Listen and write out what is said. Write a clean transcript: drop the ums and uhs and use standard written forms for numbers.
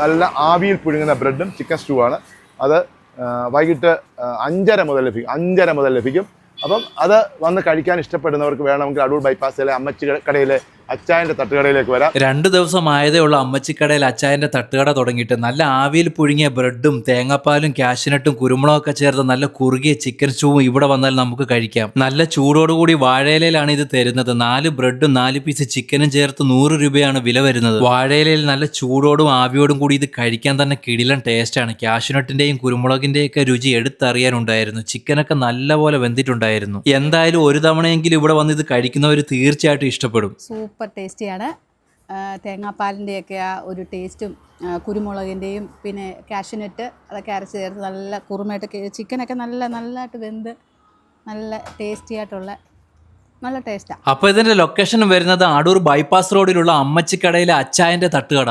നല്ല ആവിയിൽ പുഴുങ്ങുന്ന ബ്രെഡും ചിക്കൻ സ്റ്റൂ ആണ്. അത് വൈകിട്ട് 5:30 മുതൽ ലഭിക്കും. അപ്പം അത് വന്ന് കഴിക്കാൻ ഇഷ്ടപ്പെടുന്നവർക്ക് വേണമെങ്കിൽ അടൂർ ബൈപ്പാസിലെ അമ്മച്ചി കടയിലെ അച്ചായൻ്റെ തട്ടുകടയിലേക്ക് വരാം. 2 ദിവസമായതേ ഉള്ള അമ്മച്ചിക്കടയിൽ അച്ചായൻ്റെ തട്ടുകട തുടങ്ങിയിട്ട് നല്ല ആവിയിൽ പുഴുങ്ങിയ ബ്രെഡും തേങ്ങാപ്പാലും കാഷ്നട്ടും കുരുമുളകൊക്കെ ചേർത്ത് നല്ല കുറുകിയ ചിക്കൻ സ്റ്റൂവും ഇവിടെ വന്നാൽ നമുക്ക് കഴിക്കാം. നല്ല ചൂടോടുകൂടി വാഴയിലയിലാണ് ഇത് തരുന്നത്. 4 ബ്രെഡും 4 പീസ് ചിക്കനും ചേർത്ത് 100 രൂപയാണ് വില വരുന്നത്. വാഴയിലയിൽ നല്ല ചൂടോടും ആവിയോടും കൂടി ഇത് കഴിക്കാൻ തന്നെ കിടിലൻ ടേസ്റ്റാണ്. കാഷ്നട്ടിന്റെയും കുരുമുളകിന്റെയും ഒക്കെ രുചി എടുത്തറിയാനുണ്ടായിരുന്നു. ചിക്കനൊക്കെ നല്ലപോലെ വെന്തിട്ടുണ്ടായിരുന്നു. എന്തായാലും ഒരു തവണയെങ്കിലും ഇവിടെ വന്ന് ഇത് കഴിക്കുന്നവർ തീർച്ചയായിട്ടും ഇഷ്ടപ്പെടും. സൂപ്പർ ടേസ്റ്റിയാണ്. തേങ്ങാപ്പാലിൻ്റെയൊക്കെ ആ ഒരു ടേസ്റ്റും കുരുമുളകിൻ്റെയും പിന്നെ കാഷ്നട്ട് അതൊക്കെ അരച്ച് ചേർത്ത് നല്ല കുറുമായിട്ട് ചിക്കനൊക്കെ നല്ലതായിട്ട് വെന്ത് നല്ല ടേസ്റ്റി ആയിട്ടുള്ള നല്ല ടേസ്റ്റാണ്. അപ്പോൾ ഇതിൻ്റെ ലൊക്കേഷൻ വരുന്നത് അടൂർ ബൈപ്പാസ് റോഡിലുള്ള അമ്മച്ചിക്കടയിലെ അച്ചായൻ്റെ തട്ടുകട.